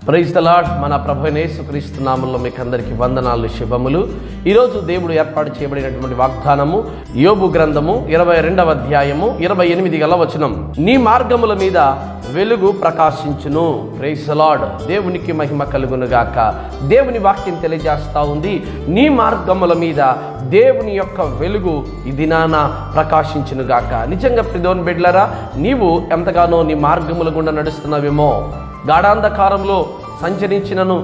Praise the lord. మన ప్రభువైన యేసుక్రీస్తు నామములో మీకు అందరికీ వందనాలు, శుభములు. ఈరోజు దేవుడు ఏర్పాటు చేయబడినటువంటి వాగ్దానము యోబు గ్రంథము 22వ అధ్యాయము 28 వచనం. నీ మార్గముల మీద వెలుగు ప్రకాశించును. Praise the lord. దేవునికి మహిమ కలుగును గాక. దేవుని వాక్యం తెలియజేస్తా ఉంది, నీ మార్గముల మీద దేవుని యొక్క వెలుగు ఈ దినాన ప్రకాశించును గాక. నిజంగా ప్రియమైన బిడ్డలారా, నీవు ఎంతగానో నీ మార్గముల గుండా నడుస్తున్నావేమో. గాఢాంధకారంలో సంచరించినను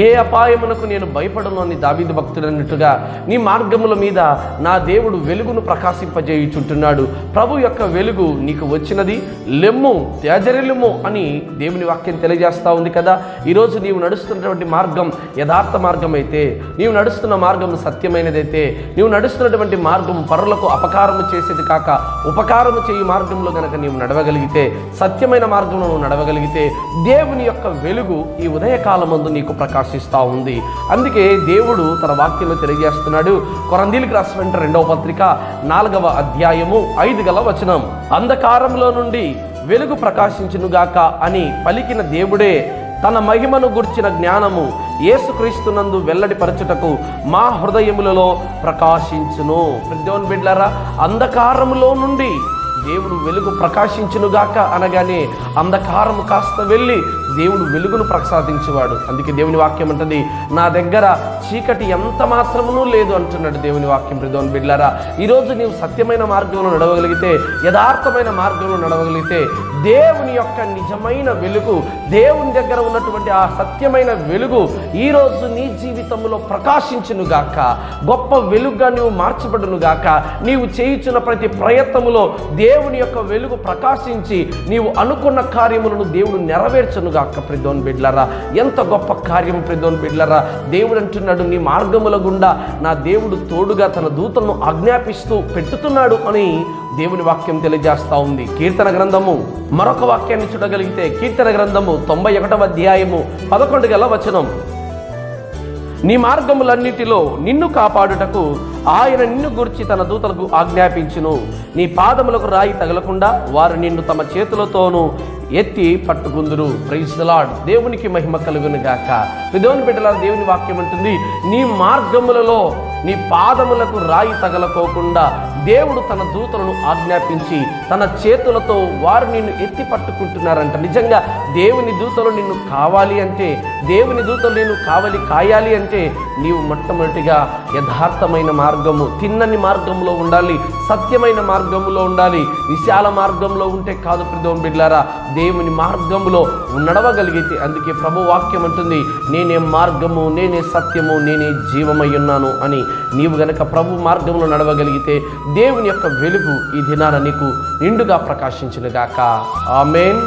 ఏ అపాయమునకు నేను భయపడను అని దావీదు భక్తుడు అన్నట్టుగా నీ మార్గముల మీద నా దేవుడు వెలుగును ప్రకాశింపజేయుచుంటున్నాడు. ప్రభు యొక్క వెలుగు నీకు వచ్చినది, లెమ్ము తేజరిల్లుము అని దేవుని వాక్యం తెలియజేస్తూ ఉంది కదా. ఈరోజు నీవు నడుస్తున్నటువంటి మార్గం యథార్థ మార్గం అయితే, నీవు నడుస్తున్న మార్గం సత్యమైనదైతే, నీవు నడుస్తున్నటువంటి మార్గం పరులకు అపకారము చేసేది కాక ఉపకారము చేయు మార్గంలో గనక నీవు నడవగలిగితే, సత్యమైన మార్గంలో నువ్వు నడవగలిగితే, దేవుని యొక్క వెలుగు ఈ ఉదయకాలమందు నీకు ప్రకాశిస్తూ ఉంది. అందుకే దేవుడు తన వాక్యంలో తెలియజేస్తున్నాడు. కొరంథీయులకు రాసిన 2వ పత్రిక 4వ అధ్యాయము 5 వచనం. అంధకారంలో నుండి వెలుగు ప్రకాశించునుగాక అని పలికిన దేవుడే తన మహిమను గుర్చిన జ్ఞానము యేసుక్రీస్తునందు వెల్లడిపరచుటకు మా హృదయములలో ప్రకాశించును. దేవుని బిడ్డలారా, అంధకారములో నుండి దేవుడు వెలుగు ప్రకాశించునుగాక అనగానే అంధకారము కాస్త వెళ్ళి దేవుడు వెలుగును ప్రసాదించేవాడు. అందుకే దేవుని వాక్యం అంటుంది, నా దగ్గర చీకటి ఎంత మాత్రమునూ లేదు అంటున్నాడు దేవుని వాక్యం. ప్రియమైన బిడ్డలారా, ఈరోజు నీవు సత్యమైన మార్గంలో నడవగలిగితే, యథార్థమైన మార్గంలో నడవగలిగితే, దేవుని యొక్క నిజమైన వెలుగు, దేవుని దగ్గర ఉన్నటువంటి ఆ సత్యమైన వెలుగు ఈరోజు నీ జీవితంలో ప్రకాశించునుగాక. గొప్ప వెలుగుగా నీవు మార్చబడునుగాక. నీవు చేయుచున్న ప్రతి ప్రయత్నములో దేవుని యొక్క వెలుగు ప్రకాశించి నీవు అనుకున్న కార్యములను దేవుడు నెరవేర్చునుగాక. ప్రియమైన బిడ్డలారా, ఎంత గొప్ప కార్యం ప్రియమైన బిడ్డలారా. దేవుడు అంటున్నాడు, నీ మార్గముల గుండా నా దేవుడు తోడుగా తన దూతలను ఆజ్ఞాపిస్తూ పెట్టుతున్నాడు అని దేవుని వాక్యం తెలియజేస్తా ఉంది. కీర్తన గ్రంథము మరొక వాక్యాన్ని చూడగలిగితే, కీర్తన గ్రంథము 91వ అధ్యాయము 11 వచనం. నీ మార్గములన్నిటిలో నిన్ను కాపాడుటకు ఆయన నిన్ను గురించి తన దూతలకు ఆజ్ఞాపించును. నీ పాదములకు రాయి తగలకుండా వారు నిన్ను తమ చేతులతోనూ ఎత్తి పట్టుకుందురు. Praise the lord. దేవునికి మహిమ కలుగును గాక. దేవుని బిడ్డలారా, దేవుని వాక్యం అంటుంది, నీ మార్గములలో నీ పాదములకు రాయి తగలకోకుండా దేవుడు తన దూతలను ఆజ్ఞాపించి తన చేతులతో వారు నిన్ను ఎత్తి పట్టుకుంటున్నారంట. నిజంగా దేవుని దూతలు నిన్ను కావాలి అంటే, దేవుని దూతలు నిన్ను కాయాలి అంటే నీవు మొట్టమొదటిగా యథార్థమైన మార్గము, తిన్నని మార్గంలో ఉండాలి, సత్యమైన మార్గంలో ఉండాలి. విశాల మార్గంలో ఉంటే కాదు ప్రియమైన బిడ్డలారా, దేవుని మార్గములో నడవగలిగితే. అందుకే ప్రభు వాక్యం అంటుంది, నేనే మార్గము, నేనే సత్యము, నేనే జీవమై ఉన్నాను అని. నీవు గనక ప్రభు మార్గంలో నడవగలిగితే దేవుని యొక్క వెలుగు ఈ దినాన నీకు నిండుగా ప్రకాశించునుగాక. ఆమేన్.